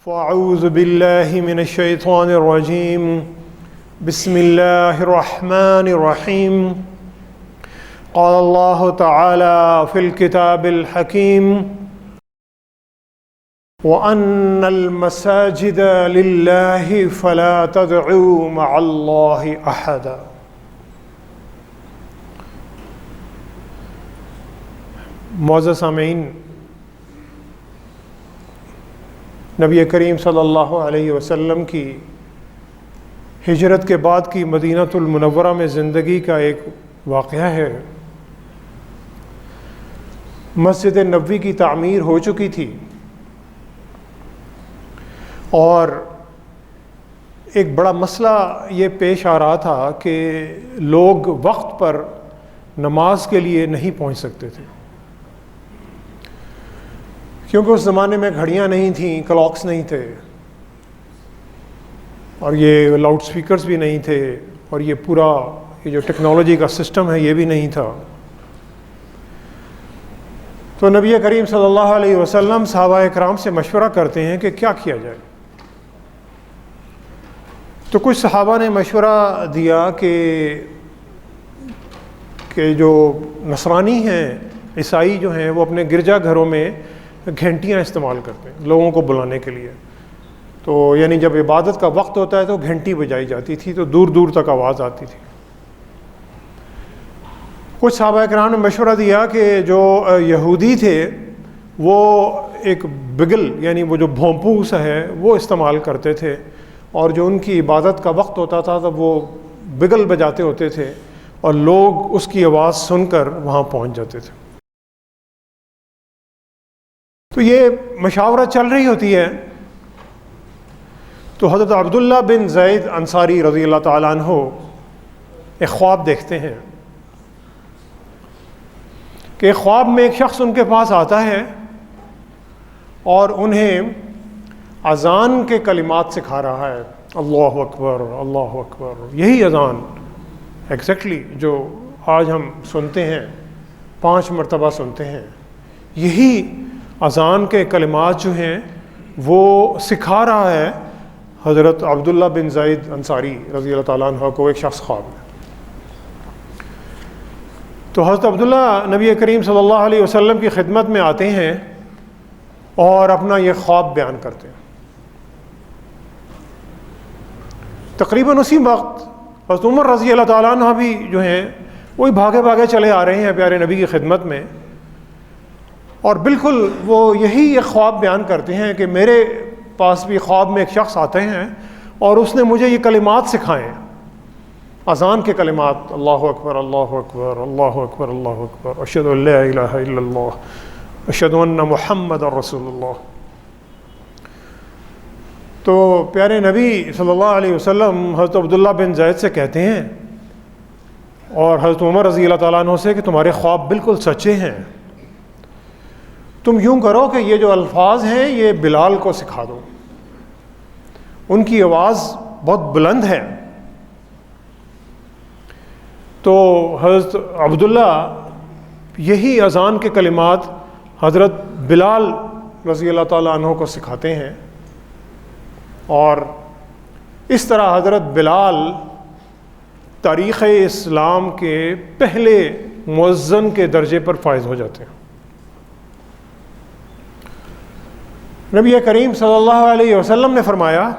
فأعوذ بالله من الشيطان الرجيم بسم الله الرحمن الرحيم قال الله تعالى في الكتاب الحكيم وأن المساجد لله فلا تدعوا مع الله أحدا۔ معزز سامعین، نبی کریم صلی اللہ علیہ وسلم کی ہجرت کے بعد کی مدینہ المنورہ میں زندگی کا ایک واقعہ ہے۔ مسجد نبوی کی تعمیر ہو چکی تھی اور ایک بڑا مسئلہ یہ پیش آ رہا تھا کہ لوگ وقت پر نماز کے لیے نہیں پہنچ سکتے تھے، کیونکہ اس زمانے میں گھڑیاں نہیں تھیں، کلاکس نہیں تھے، اور یہ لاؤڈ سپیکرز بھی نہیں تھے، اور یہ پورا یہ جو ٹیکنالوجی کا سسٹم ہے یہ بھی نہیں تھا۔ تو نبی کریم صلی اللہ علیہ وسلم صحابہ اکرام سے مشورہ کرتے ہیں کہ کیا کیا جائے۔ تو کچھ صحابہ نے مشورہ دیا کہ جو نصرانی ہیں، عیسائی جو ہیں، وہ اپنے گرجا گھروں میں گھنٹیاں استعمال کرتے ہیں لوگوں کو بلانے کے لیے۔ تو یعنی جب عبادت کا وقت ہوتا ہے تو گھنٹی بجائی جاتی تھی، تو دور دور تک آواز آتی تھی۔ کچھ صحابہ کرام نے مشورہ دیا کہ جو یہودی تھے وہ ایک بگل، یعنی وہ جو بھونپو سا ہے، وہ استعمال کرتے تھے، اور جو ان کی عبادت کا وقت ہوتا تھا تو وہ بگل بجاتے ہوتے تھے اور لوگ اس کی آواز سن کر وہاں پہنچ جاتے تھے۔ تو یہ مشاورت چل رہی ہوتی ہے تو حضرت عبداللہ بن زید انصاری رضی اللہ تعالیٰ عنہ ایک خواب دیکھتے ہیں کہ خواب میں ایک شخص ان کے پاس آتا ہے اور انہیں اذان کے کلمات سکھا رہا ہے، اللہ اکبر اللہ اکبر۔ یہی اذان ایگزیکٹلی جو آج ہم سنتے ہیں، 5 مرتبہ سنتے ہیں، یہی اذان کے کلمات جو ہیں وہ سکھا رہا ہے حضرت عبداللہ بن زید انصاری رضی اللہ تعالیٰ عنہ کو ایک شخص خواب میں۔ تو حضرت عبداللہ نبی کریم صلی اللہ علیہ وسلم کی خدمت میں آتے ہیں اور اپنا یہ خواب بیان کرتے ہیں۔ تقریباً اسی وقت حضرت عمر رضی اللہ تعالیٰ عنہ بھی جو ہیں وہی بھاگے بھاگے چلے آ رہے ہیں پیارے نبی کی خدمت میں، اور بالکل وہ یہی ایک خواب بیان کرتے ہیں کہ میرے پاس بھی خواب میں ایک شخص آتے ہیں اور اس نے مجھے یہ کلمات سکھائے ہیں، اذان کے کلمات، اللہ اکبر اللہ اکبر اللہ اکبر اللہ اکبر، اشہد ان لا الہ الا اللہ اشہد ان محمد رسول اللہ۔ تو پیارے نبی صلی اللہ علیہ وسلم حضرت عبداللہ بن زید سے کہتے ہیں اور حضرت عمر رضی اللہ تعالیٰ عنہ سے کہ تمہارے خواب بالکل سچے ہیں، تم یوں کرو کہ یہ جو الفاظ ہیں یہ بلال کو سکھا دو، ان کی آواز بہت بلند ہے۔ تو حضرت عبداللہ یہی اذان کے کلمات حضرت بلال رضی اللہ تعالیٰ عنہ کو سکھاتے ہیں، اور اس طرح حضرت بلال تاریخ اسلام کے پہلے مؤذن کے درجے پر فائز ہو جاتے ہیں۔ نبی کریم صلی اللہ علیہ وسلم نے فرمایا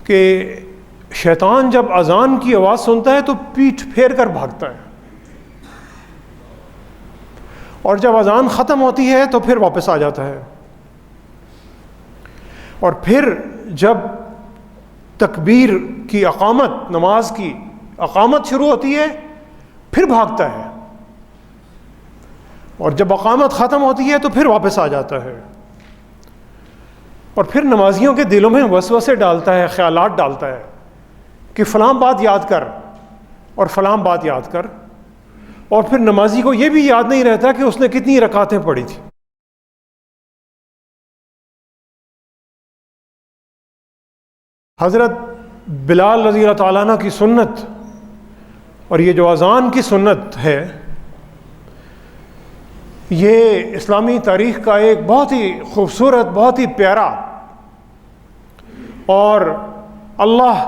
کہ شیطان جب اذان کی آواز سنتا ہے تو پیٹھ پھیر کر بھاگتا ہے، اور جب اذان ختم ہوتی ہے تو پھر واپس آ جاتا ہے، اور پھر جب تکبیر کی اقامت، نماز کی اقامت شروع ہوتی ہے پھر بھاگتا ہے، اور جب اقامت ختم ہوتی ہے تو پھر واپس آ جاتا ہے، اور پھر نمازیوں کے دلوں میں وسوسے ڈالتا ہے، خیالات ڈالتا ہے کہ فلاں بات یاد کر اور فلاں بات یاد کر، اور پھر نمازی کو یہ بھی یاد نہیں رہتا کہ اس نے کتنی رکعتیں پڑھی تھی۔ حضرت بلال رضی اللہ تعالیٰ عنہ کی سنت اور یہ جو اذان کی سنت ہے یہ اسلامی تاریخ کا ایک بہت ہی خوبصورت، بہت ہی پیارا اور اللہ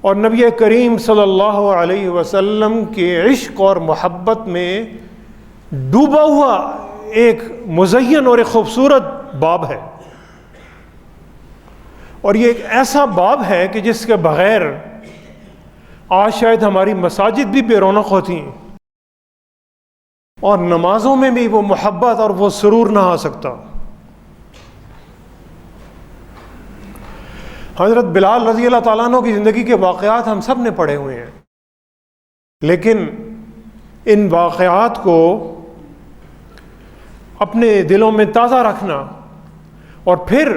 اور نبی کریم صلی اللہ علیہ وسلم کے عشق اور محبت میں ڈوبا ہوا ایک مزین اور ایک خوبصورت باب ہے، اور یہ ایک ایسا باب ہے کہ جس کے بغیر آج شاید ہماری مساجد بھی بے رونق ہوتی ہیں اور نمازوں میں بھی وہ محبت اور وہ سرور نہ آ سکتا۔ حضرت بلال رضی اللہ تعالیٰ عنہ کی زندگی کے واقعات ہم سب نے پڑھے ہوئے ہیں، لیکن ان واقعات کو اپنے دلوں میں تازہ رکھنا اور پھر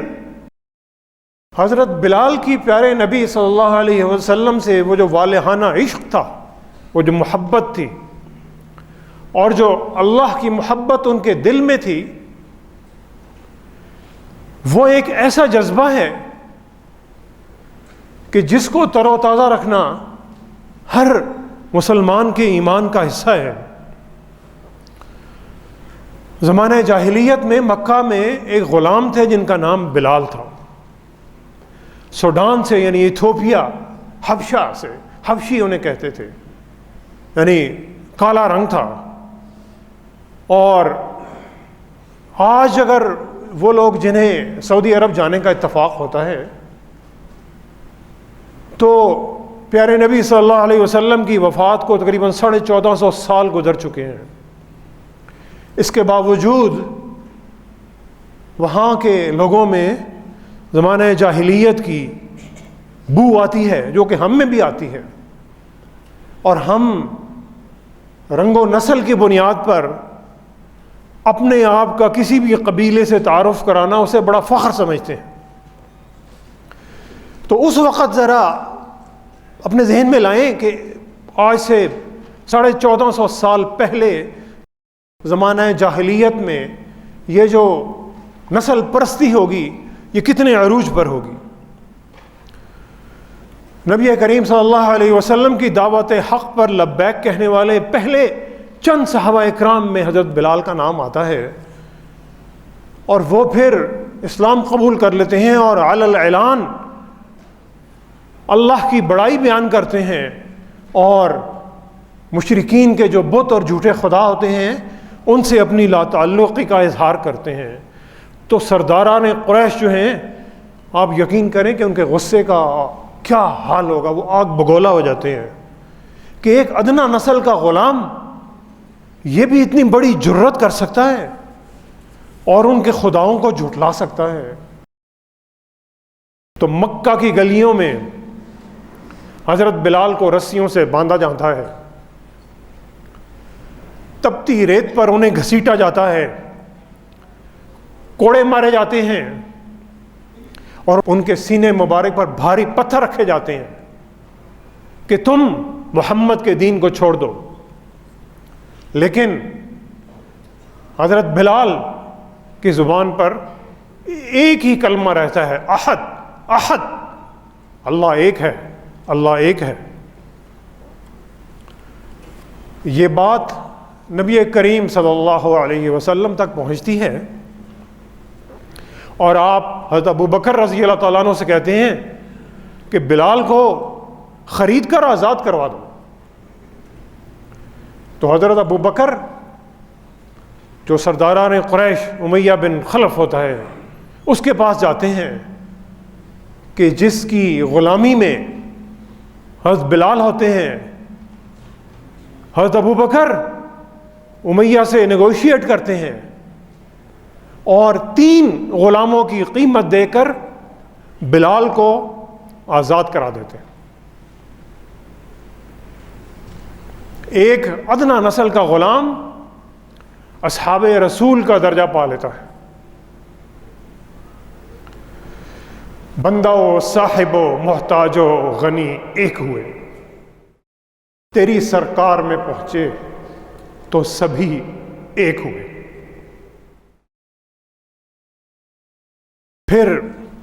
حضرت بلال کی پیارے نبی صلی اللہ علیہ وسلم سے وہ جو والہانہ عشق تھا، وہ جو محبت تھی اور جو اللہ کی محبت ان کے دل میں تھی، وہ ایک ایسا جذبہ ہے کہ جس کو تر و تازہ رکھنا ہر مسلمان کے ایمان کا حصہ ہے۔ زمانہ جاہلیت میں مکہ میں ایک غلام تھے جن کا نام بلال تھا، سوڈان سے یعنی ایتھوپیا، حبشہ سے، حبشی انہیں کہتے تھے، یعنی کالا رنگ تھا۔ اور آج اگر وہ لوگ جنہیں سعودی عرب جانے کا اتفاق ہوتا ہے تو پیارے نبی صلی اللہ علیہ وسلم کی وفات کو تقریباً 1450 سال گزر چکے ہیں، اس کے باوجود وہاں کے لوگوں میں زمانہ جاہلیت کی بو آتی ہے، جو کہ ہم میں بھی آتی ہے، اور ہم رنگ و نسل کی بنیاد پر اپنے آپ کا کسی بھی قبیلے سے تعارف کرانا اسے بڑا فخر سمجھتے ہیں۔ تو اس وقت ذرا اپنے ذہن میں لائیں کہ آج سے 1450 سال پہلے زمانہ جاہلیت میں یہ جو نسل پرستی ہوگی یہ کتنے عروج پر ہوگی۔ نبی کریم صلی اللہ علیہ وسلم کی دعوت حق پر لبیک کہنے والے پہلے چند صحابہ اکرام میں حضرت بلال کا نام آتا ہے، اور وہ پھر اسلام قبول کر لیتے ہیں اور علی الاعلان اللہ کی بڑائی بیان کرتے ہیں، اور مشرکین کے جو بت اور جھوٹے خدا ہوتے ہیں ان سے اپنی لا تعلقی کا اظہار کرتے ہیں۔ تو سرداران قریش جو ہیں، آپ یقین کریں کہ ان کے غصے کا کیا حال ہوگا، وہ آگ بگولا ہو جاتے ہیں کہ ایک ادنا نسل کا غلام یہ بھی اتنی بڑی جرت کر سکتا ہے اور ان کے خداؤں کو جھٹلا سکتا ہے۔ تو مکہ کی گلیوں میں حضرت بلال کو رسیوں سے باندھا جاتا ہے، تپتی ریت پر انہیں گھسیٹا جاتا ہے، کوڑے مارے جاتے ہیں، اور ان کے سینے مبارک پر بھاری پتھر رکھے جاتے ہیں کہ تم محمد کے دین کو چھوڑ دو۔ لیکن حضرت بلال کی زبان پر ایک ہی کلمہ رہتا ہے، احد احد، اللہ ایک ہے، اللہ ایک ہے۔ یہ بات نبی کریم صلی اللہ علیہ وسلم تک پہنچتی ہے، اور آپ حضرت ابو بکر رضی اللہ تعالیٰ عنہ سے کہتے ہیں کہ بلال کو خرید کر آزاد کروا دو۔ تو حضرت ابو بکر جو سرداران قریش امیہ بن خلف ہوتا ہے اس کے پاس جاتے ہیں کہ جس کی غلامی میں حضرت بلال ہوتے ہیں۔ حضرت ابو بکر امیہ سے نیگوشیٹ کرتے ہیں اور 3 غلاموں کی قیمت دے کر بلال کو آزاد کرا دیتے ہیں۔ ایک ادنا نسل کا غلام اصحاب رسول کا درجہ پا لیتا ہے۔ بندہ و صاحب و محتاج و غنی ایک ہوئے، تیری سرکار میں پہنچے تو سبھی ایک ہوئے۔ پھر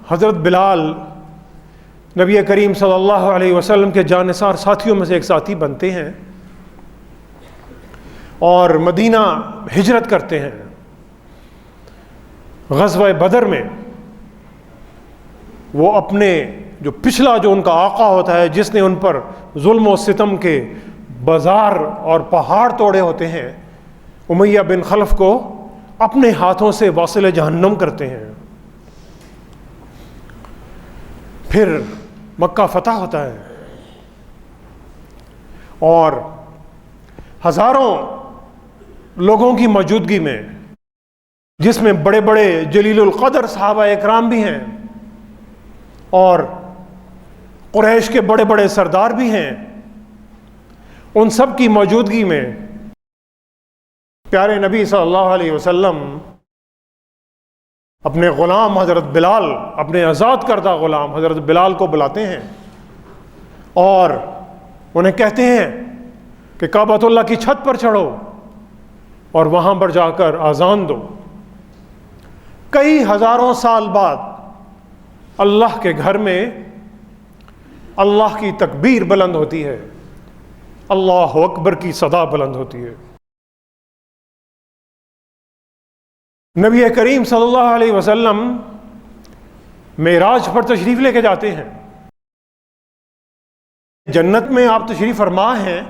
حضرت بلال نبی کریم صلی اللہ علیہ وسلم کے جانثار ساتھیوں میں سے ایک ساتھی بنتے ہیں، اور مدینہ ہجرت کرتے ہیں۔ غزوہ بدر میں وہ اپنے جو پچھلا جو ان کا آقا ہوتا ہے، جس نے ان پر ظلم و ستم کے بازار اور پہاڑ توڑے ہوتے ہیں، امیہ بن خلف کو اپنے ہاتھوں سے واصل جہنم کرتے ہیں۔ پھر مکہ فتح ہوتا ہے اور ہزاروں لوگوں کی موجودگی میں، جس میں بڑے بڑے جلیل القدر صحابہ اکرام بھی ہیں اور قریش کے بڑے بڑے سردار بھی ہیں، ان سب کی موجودگی میں پیارے نبی صلی اللہ علیہ وسلم اپنے غلام حضرت بلال، اپنے آزاد کردہ غلام حضرت بلال کو بلاتے ہیں اور انہیں کہتے ہیں کہ کعبۃ اللہ کی چھت پر چڑھو اور وہاں پر جا کر اذان دو۔ کئی ہزاروں سال بعد اللہ کے گھر میں اللہ کی تکبیر بلند ہوتی ہے، اللہ اکبر کی صدا بلند ہوتی ہے۔ نبی کریم صلی اللہ علیہ وسلم معراج پر تشریف لے کے جاتے ہیں۔ جنت میں آپ تشریف فرما ہیں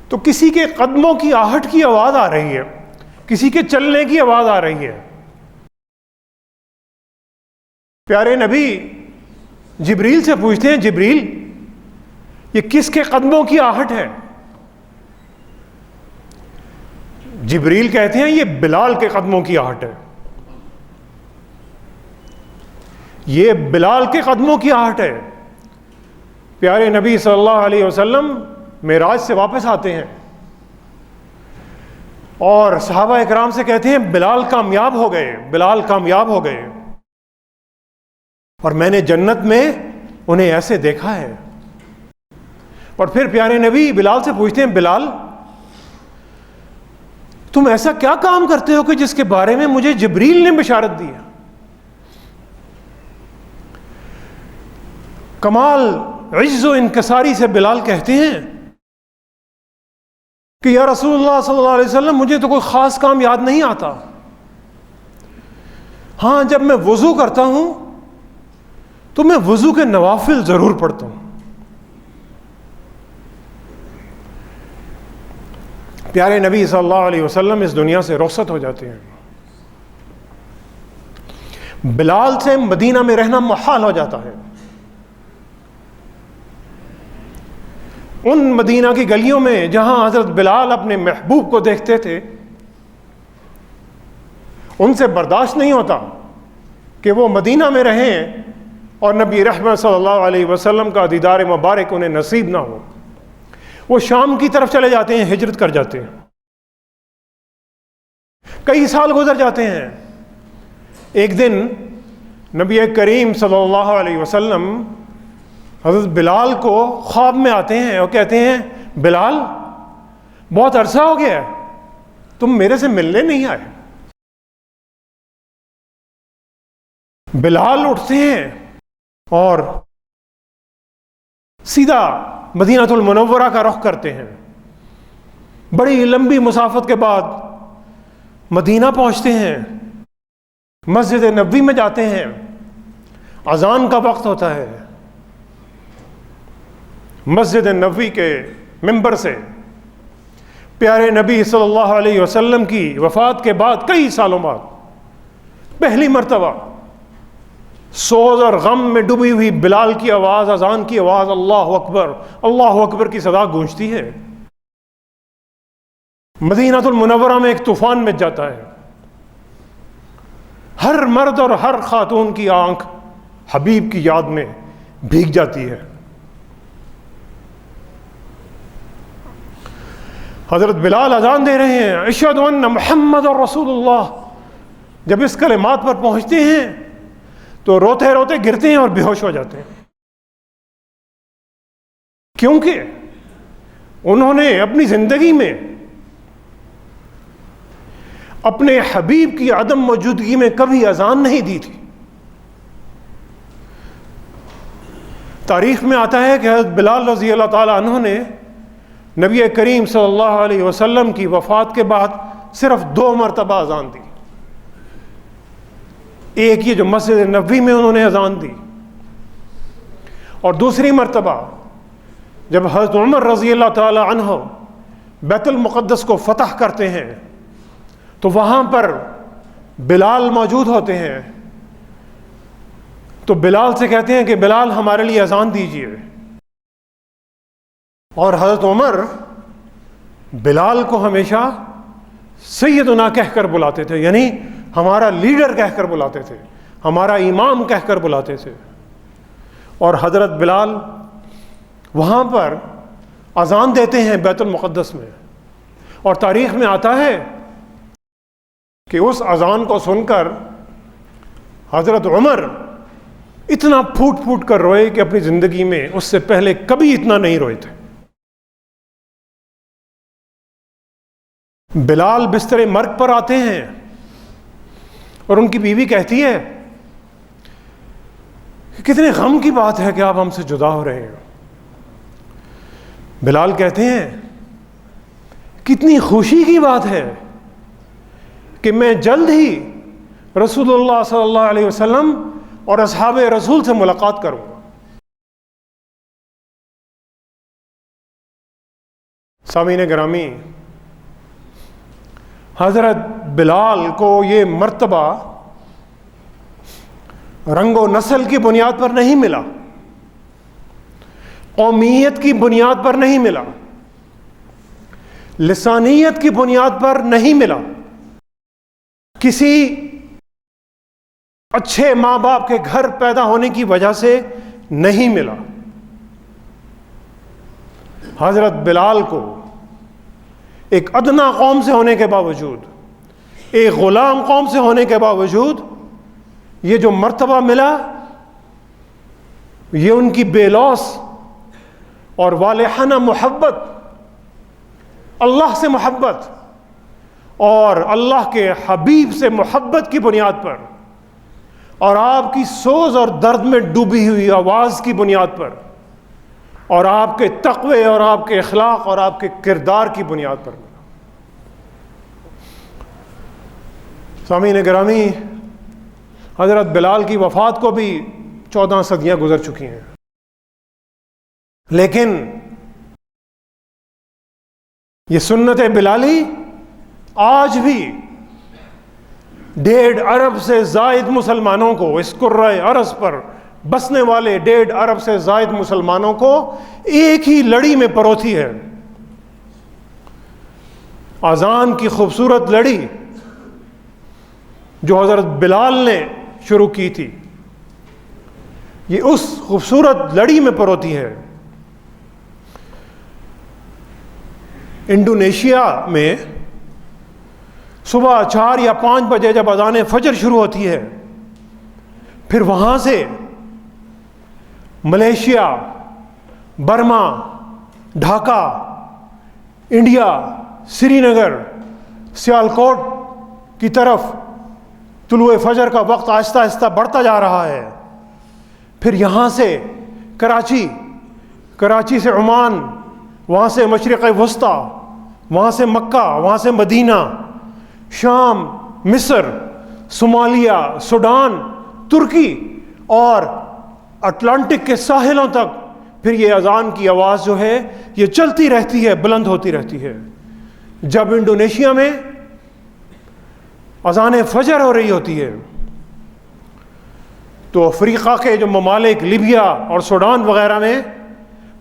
تو کسی کے قدموں کی آہٹ کی آواز آ رہی ہے، کسی کے چلنے کی آواز آ رہی ہے۔ پیارے نبی جبریل سے پوچھتے ہیں، جبریل یہ کس کے قدموں کی آہٹ ہے؟ جبریل کہتے ہیں یہ بلال کے قدموں کی آہٹ ہے، یہ بلال کے قدموں کی آہٹ ہے۔ پیارے نبی صلی اللہ علیہ وسلم معراج سے واپس آتے ہیں اور صحابہ اکرام سے کہتے ہیں بلال کامیاب ہو گئے، بلال کامیاب ہو گئے، اور میں نے جنت میں انہیں ایسے دیکھا ہے۔ اور پھر پیارے نبی بلال سے پوچھتے ہیں، بلال تم ایسا کیا کام کرتے ہو کہ جس کے بارے میں مجھے جبریل نے بشارت دی ہے؟ کمال عجز و انکساری سے بلال کہتے ہیں کہ یا رسول اللہ صلی اللہ علیہ وسلم مجھے تو کوئی خاص کام یاد نہیں آتا، ہاں جب میں وضو کرتا ہوں تو میں وضو کے نوافل ضرور پڑھتا ہوں۔ پیارے نبی صلی اللہ علیہ وسلم اس دنیا سے رخصت ہو جاتے ہیں، بلال سے مدینہ میں رہنا محال ہو جاتا ہے۔ ان مدینہ کی گلیوں میں جہاں حضرت بلال اپنے محبوب کو دیکھتے تھے، ان سے برداشت نہیں ہوتا کہ وہ مدینہ میں رہیں اور نبی رحمت صلی اللہ علیہ وسلم کا دیدار مبارک انہیں نصیب نہ ہو۔ وہ شام کی طرف چلے جاتے ہیں، ہجرت کر جاتے ہیں۔ کئی سال گزر جاتے ہیں۔ ایک دن نبی کریم صلی اللہ علیہ وسلم حضرت بلال کو خواب میں آتے ہیں اور کہتے ہیں بلال بہت عرصہ ہو گیا ہے، تم میرے سے ملنے نہیں آئے۔ بلال اٹھتے ہیں اور سیدھا مدینہ المنورہ کا رخ کرتے ہیں۔ بڑی لمبی مسافت کے بعد مدینہ پہنچتے ہیں، مسجد نبوی میں جاتے ہیں، اذان کا وقت ہوتا ہے۔ مسجد نبوی کے ممبر سے پیارے نبی صلی اللہ علیہ وسلم کی وفات کے بعد کئی سالوں بعد پہلی مرتبہ سوز اور غم میں ڈوبی ہوئی بلال کی آواز، اذان کی آواز، اللہ اکبر کی صدا گونجتی ہے۔ مدینہ المنورہ میں ایک طوفان مچ جاتا ہے۔ ہر مرد اور ہر خاتون کی آنکھ حبیب کی یاد میں بھیگ جاتی ہے۔ حضرت بلال اذان دے رہے ہیں، اشہد ان محمد رسول اللہ، جب اس کلمات پر پہنچتے ہیں تو روتے روتے گرتے ہیں اور بے ہوش ہو جاتے ہیں، کیونکہ انہوں نے اپنی زندگی میں اپنے حبیب کی عدم موجودگی میں کبھی اذان نہیں دی تھی۔ تاریخ میں آتا ہے کہ حضرت بلال رضی اللہ تعالی عنہ نے نبی کریم صلی اللہ علیہ وسلم کی وفات کے بعد صرف 2 مرتبہ اذان دی. ایک یہ جو مسجد نبوی میں انہوں نے اذان دی، اور دوسری مرتبہ جب حضرت عمر رضی اللہ تعالی عنہ بیت المقدس کو فتح کرتے ہیں تو وہاں پر بلال موجود ہوتے ہیں. تو بلال سے کہتے ہیں کہ بلال ہمارے لیے اذان دیجیے. اور حضرت عمر بلال کو ہمیشہ سیدنا کہہ کر بلاتے تھے، یعنی ہمارا لیڈر کہہ کر بلاتے تھے، ہمارا امام کہہ کر بلاتے تھے. اور حضرت بلال وہاں پر اذان دیتے ہیں بیت المقدس میں. اور تاریخ میں آتا ہے کہ اس اذان کو سن کر حضرت عمر اتنا پھوٹ پھوٹ کر روئے کہ اپنی زندگی میں اس سے پہلے کبھی اتنا نہیں روئے تھے. بلال بستر مرگ پر آتے ہیں اور ان کی بیوی کہتی ہے کہ کتنے غم کی بات ہے کہ آپ ہم سے جدا ہو رہے ہیں. بلال کہتے ہیں کتنی خوشی کی بات ہے کہ میں جلد ہی رسول اللہ صلی اللہ علیہ وسلم اور اصحاب رسول سے ملاقات کروں گا. سامعین گرامی، حضرت بلال کو یہ مرتبہ رنگ و نسل کی بنیاد پر نہیں ملا، قومیت کی بنیاد پر نہیں ملا، لسانیت کی بنیاد پر نہیں ملا، کسی اچھے ماں باپ کے گھر پیدا ہونے کی وجہ سے نہیں ملا. حضرت بلال کو ایک ادنا قوم سے ہونے کے باوجود، ایک غلام قوم سے ہونے کے باوجود یہ جو مرتبہ ملا، یہ ان کی بے لوث اور والہانہ محبت، اللہ سے محبت اور اللہ کے حبیب سے محبت کی بنیاد پر، اور آپ کی سوز اور درد میں ڈوبی ہوئی آواز کی بنیاد پر، اور آپ کے تقوی اور آپ کے اخلاق اور آپ کے کردار کی بنیاد پر. سامعین گرامی، حضرت بلال کی وفات کو بھی 14 صدیاں گزر چکی ہیں، لیکن یہ سنت بلالی آج بھی 1.5 ارب سے زائد مسلمانوں کو، اس کرۂ ارض پر بسنے والے 1.5 ارب سے زائد مسلمانوں کو ایک ہی لڑی میں پروتی ہے. اذان کی خوبصورت لڑی جو حضرت بلال نے شروع کی تھی، یہ اس خوبصورت لڑی میں پروتی ہے. انڈونیشیا میں صبح 4 یا 5 بجے جب اذان فجر شروع ہوتی ہے، پھر وہاں سے ملیشیا، برما، ڈھاکہ، انڈیا، سری نگر، سیالکوٹ کی طرف طلوع فجر کا وقت آہستہ آہستہ بڑھتا جا رہا ہے. پھر یہاں سے کراچی سے عمان، وہاں سے مشرق وسطی، وہاں سے مکہ، وہاں سے مدینہ، شام، مصر، صومالیہ، سوڈان، ترکی اور اٹلانٹک کے ساحلوں تک پھر یہ اذان کی آواز جو ہے یہ چلتی رہتی ہے، بلند ہوتی رہتی ہے. جب انڈونیشیا میں اذان فجر ہو رہی ہوتی ہے تو افریقہ کے جو ممالک لیبیا اور سوڈان وغیرہ میں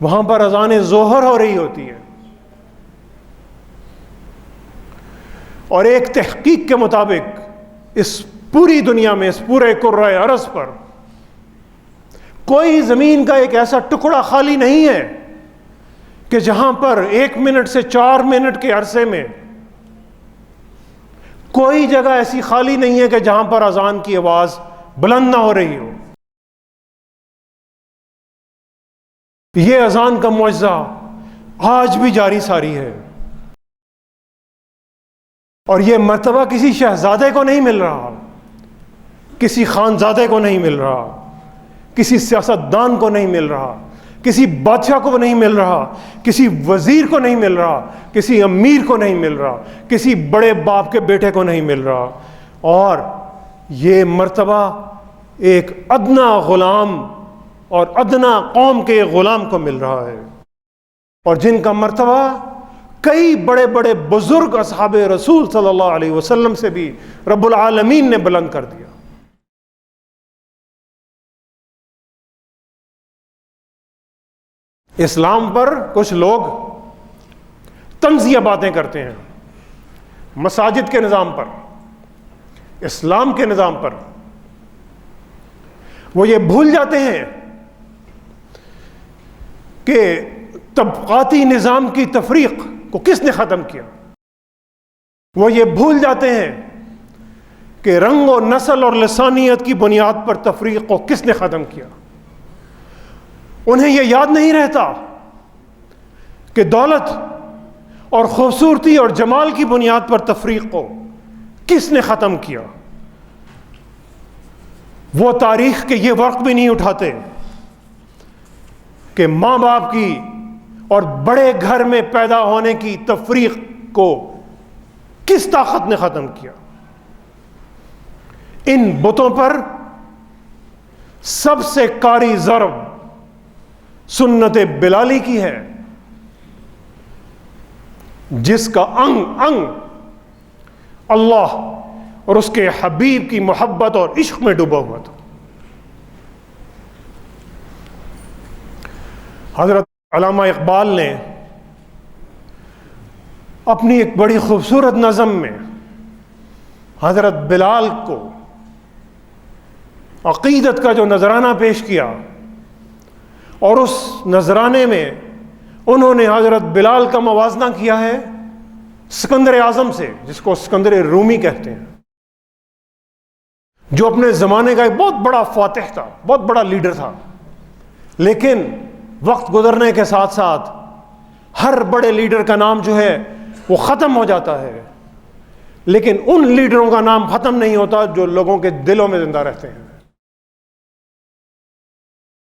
وہاں پر اذان ظہر ہو رہی ہوتی ہے. اور ایک تحقیق کے مطابق اس پوری دنیا میں، اس پورے کرۂ ارض پر کوئی زمین کا ایک ایسا ٹکڑا خالی نہیں ہے کہ جہاں پر 1 منٹ سے 4 منٹ کے عرصے میں کوئی جگہ ایسی خالی نہیں ہے کہ جہاں پر اذان کی آواز بلند نہ ہو رہی ہو. یہ اذان کا معجزہ آج بھی جاری ساری ہے، اور یہ مرتبہ کسی شہزادے کو نہیں مل رہا، کسی خانزادے کو نہیں مل رہا، کسی سیاستدان کو نہیں مل رہا، کسی بادشاہ کو نہیں مل رہا، کسی وزیر کو نہیں مل رہا، کسی امیر کو نہیں مل رہا، کسی بڑے باپ کے بیٹے کو نہیں مل رہا، اور یہ مرتبہ ایک ادنا غلام اور ادنا قوم کے غلام کو مل رہا ہے، اور جن کا مرتبہ کئی بڑے بڑے بزرگ اصحاب رسول صلی اللہ علیہ وسلم سے بھی رب العالمین نے بلند کر دیا۔ اسلام پر کچھ لوگ طنزیہ باتیں کرتے ہیں، مساجد کے نظام پر، اسلام کے نظام پر۔ وہ یہ بھول جاتے ہیں کہ طبقاتی نظام کی تفریق کو کس نے ختم کیا۔ وہ یہ بھول جاتے ہیں کہ رنگ و نسل اور لسانیت کی بنیاد پر تفریق کو کس نے ختم کیا۔ انہیں یہ یاد نہیں رہتا کہ دولت اور خوبصورتی اور جمال کی بنیاد پر تفریق کو کس نے ختم کیا۔ وہ تاریخ کے یہ ورق بھی نہیں اٹھاتے کہ ماں باپ کی اور بڑے گھر میں پیدا ہونے کی تفریق کو کس طاقت نے ختم کیا۔ ان بتوں پر سب سے کاری ضرب سنت بلالی کی ہے، جس کا انگ انگ اللہ اور اس کے حبیب کی محبت اور عشق میں ڈوبا ہوا تھا۔ حضرت علامہ اقبال نے اپنی ایک بڑی خوبصورت نظم میں حضرت بلال کو عقیدت کا جو نذرانہ پیش کیا، اور اس نذرانے میں انہوں نے حضرت بلال کا موازنہ کیا ہے سکندر اعظم سے، جس کو سکندر رومی کہتے ہیں، جو اپنے زمانے کا ایک بہت بڑا فاتح تھا، بہت بڑا لیڈر تھا، لیکن وقت گزرنے کے ساتھ ساتھ ہر بڑے لیڈر کا نام جو ہے وہ ختم ہو جاتا ہے، لیکن ان لیڈروں کا نام ختم نہیں ہوتا جو لوگوں کے دلوں میں زندہ رہتے ہیں۔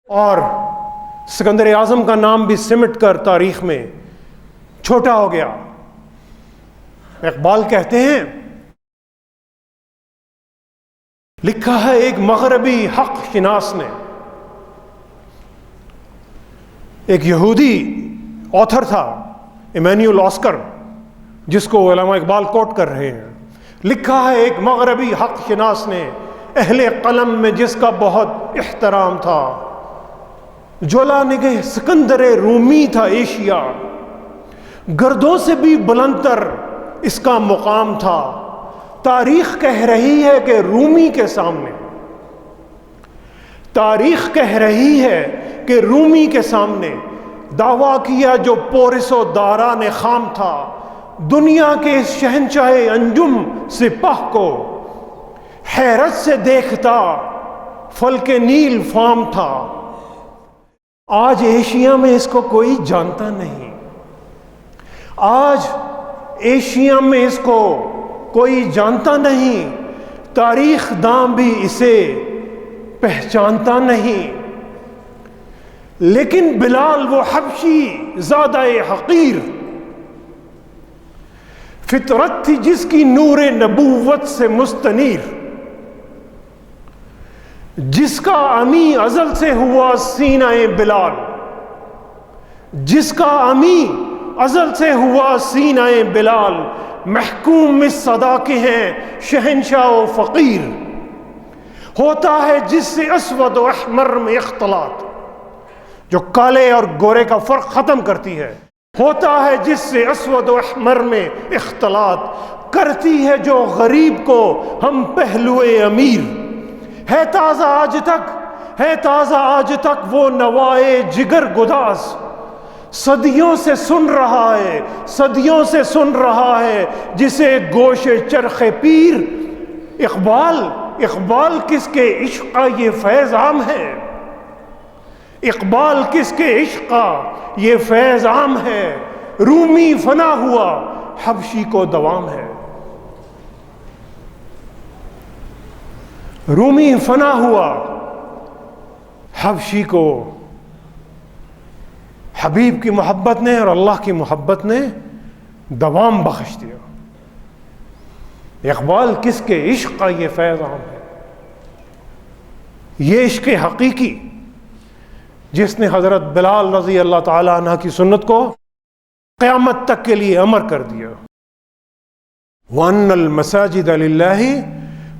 اور سکندر اعظم کا نام بھی سمٹ کر تاریخ میں چھوٹا ہو گیا۔ اقبال کہتے ہیں، لکھا ہے ایک مغربی حق شناس نے، ایک یہودی آتھر تھا ایمینوئل آسکر، جس کو علامہ اقبال کوٹ کر رہے ہیں، لکھا ہے ایک مغربی حق شناس نے، اہل قلم میں جس کا بہت احترام تھا، جولا نگہ سکندر رومی تھا ایشیا، گردوں سے بھی بلندر اس کا مقام تھا، تاریخ کہہ رہی ہے کہ رومی کے سامنے، تاریخ کہہ رہی ہے کہ رومی کے سامنے دعویٰ کیا جو پورس و دارا نے خام تھا، دنیا کے شہنشاہ انجم سپاہ کو حیرت سے دیکھتا فلک نیل فام تھا۔ آج ایشیا میں اس کو کوئی جانتا نہیں، آج ایشیا میں اس کو کوئی جانتا نہیں، تاریخ داں بھی اسے پہچانتا نہیں، لیکن بلال وہ حبشی زادہ حقیر، فطرت تھی جس کی نور نبوت سے مستنیر، جس کا امی ازل سے ہوا سینہ بلال، جس کا امی ازل سے ہوا سینہ بلال، محکوم اس صدا کے ہیں شہنشاہ و فقیر، ہوتا ہے جس سے اسود و احمر میں اختلاط، جو کالے اور گورے کا فرق ختم کرتی ہے، ہوتا ہے جس سے اسود و احمر میں اختلاط، کرتی ہے جو غریب کو ہم پہلو امیر، ہے تازہ آج تک، ہے تازہ آج تک وہ نوائے جگر گداز، صدیوں سے سن رہا ہے، صدیوں سے سن رہا ہے جسے گوش چرخ پیر، اقبال کس کے عشق کا یہ فیض عام ہے، اقبال کس کے عشق کا یہ فیض عام ہے، رومی فنا ہوا حبشی کو دوام ہے، رومی فنا ہوا حبشی کو حبیب کی محبت نے اور اللہ کی محبت نے دوام بخش دیا۔ اقبال کس کے عشق کا یہ فیض عام ہے، یہ عشق حقیقی جس نے حضرت بلال رضی اللہ تعالیٰ عنہ کی سنت کو قیامت تک کے لیے امر کر دیا۔ وَأَنَّ الْمَسَاجِدَ لِلَّهِ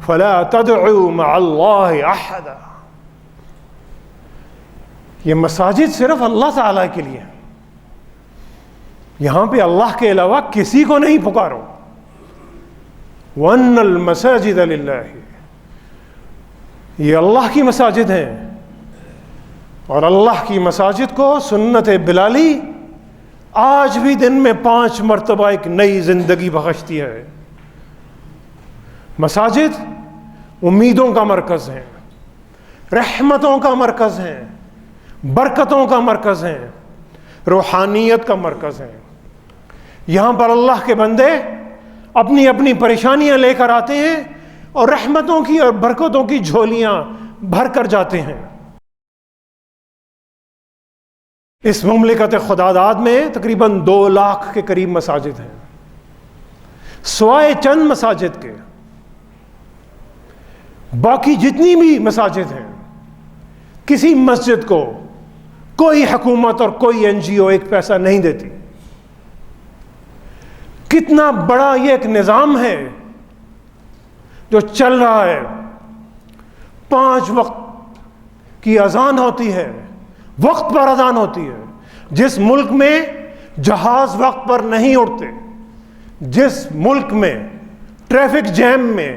فَلَا تَدْعُوا مَعَ اللَّهِ أَحَدًا، یہ مساجد صرف اللہ تعالیٰ کے لیے، یہاں پہ اللہ کے علاوہ کسی کو نہیں پکارو۔ وَأَنَّ الْمَسَاجِدَ لِلَّهِ، یہ اللہ کی مساجد ہیں، اور اللہ کی مساجد کو سنت بلالی آج بھی دن میں 5 مرتبہ ایک نئی زندگی بخشتی ہے۔ مساجد امیدوں کا مرکز ہیں، رحمتوں کا مرکز ہیں، برکتوں کا مرکز ہیں، روحانیت کا مرکز ہیں۔ یہاں پر اللہ کے بندے اپنی اپنی پریشانیاں لے کر آتے ہیں اور رحمتوں کی اور برکتوں کی جھولیاں بھر کر جاتے ہیں۔ اس مملکت خداداد میں تقریباً 2 لاکھ کے قریب مساجد ہیں، سوائے چند مساجد کے باقی جتنی بھی مساجد ہیں، کسی مسجد کو کوئی حکومت اور کوئی NGO ایک پیسہ نہیں دیتی۔ کتنا بڑا یہ ایک نظام ہے جو چل رہا ہے۔ 5 وقت کی اذان ہوتی ہے، وقت پر اذان ہوتی ہے۔ جس ملک میں جہاز وقت پر نہیں اڑتے، جس ملک میں ٹریفک جیم میں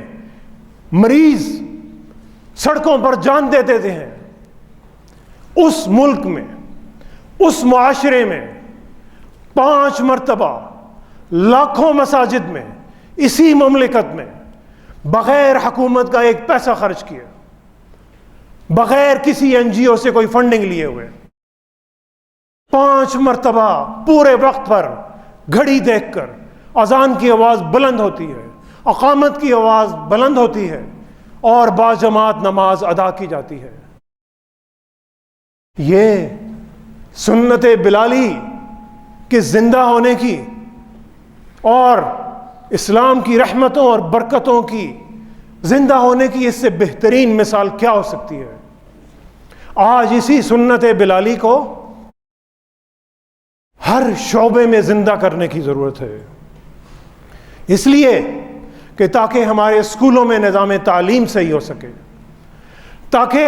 مریض سڑکوں پر جان دے دیتے ہیں، اس ملک میں، اس معاشرے میں 5 مرتبہ لاکھوں مساجد میں، اسی مملکت میں بغیر حکومت کا ایک پیسہ خرچ کیا، بغیر کسی NGO سے کوئی فنڈنگ لیے ہوئے، 5 مرتبہ پورے وقت پر گھڑی دیکھ کر اذان کی آواز بلند ہوتی ہے، اقامت کی آواز بلند ہوتی ہے اور باجماعت نماز ادا کی جاتی ہے۔ یہ سنت بلالی کے زندہ ہونے کی اور اسلام کی رحمتوں اور برکتوں کی زندہ ہونے کی اس سے بہترین مثال کیا ہو سکتی ہے؟ آج اسی سنت بلالی کو ہر شعبے میں زندہ کرنے کی ضرورت ہے، اس لیے کہ تاکہ ہمارے اسکولوں میں نظام تعلیم صحیح ہو سکے، تاکہ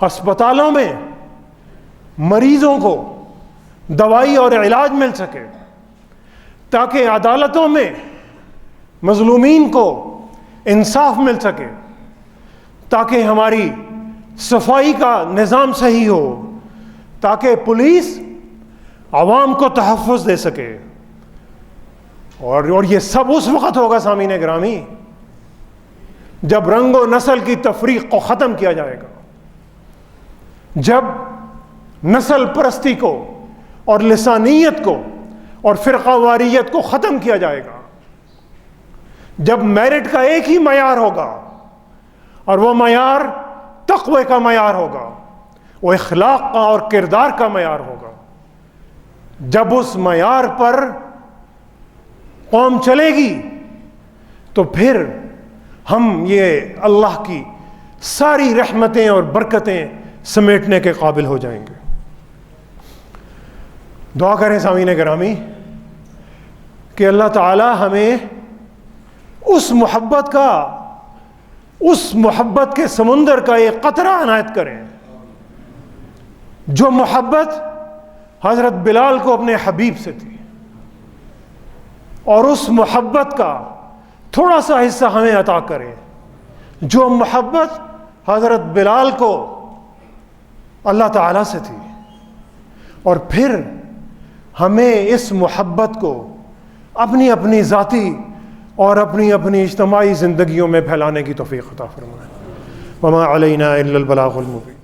ہسپتالوں میں مریضوں کو دوائی اور علاج مل سکے، تاکہ عدالتوں میں مظلومین کو انصاف مل سکے، تاکہ ہماری صفائی کا نظام صحیح ہو، تاکہ پولیس عوام کو تحفظ دے سکے۔ اور یہ سب اس وقت ہوگا سامعین گرامی جب رنگ و نسل کی تفریق کو ختم کیا جائے گا، جب نسل پرستی کو اور لسانیت کو اور فرقہ واریت کو ختم کیا جائے گا، جب میرٹ کا ایک ہی معیار ہوگا اور وہ معیار تقوی کا معیار ہوگا، وہ اخلاق کا اور کردار کا معیار ہوگا، جب اس معیار پر قوم چلے گی تو پھر ہم یہ اللہ کی ساری رحمتیں اور برکتیں سمیٹنے کے قابل ہو جائیں گے۔ دعا کریں سامعین گرامی کہ اللہ تعالی ہمیں اس محبت کے سمندر کا ایک قطرہ عنایت کریں، جو محبت حضرت بلال کو اپنے حبیب سے تھی، اور اس محبت کا تھوڑا سا حصہ ہمیں عطا کریں، جو محبت حضرت بلال کو اللہ تعالیٰ سے تھی، اور پھر ہمیں اس محبت کو اپنی اپنی ذاتی اور اپنی اپنی اجتماعی زندگیوں میں پھیلانے کی توفیق عطا فرمائے۔ وما علینا الا البلاغ المبین۔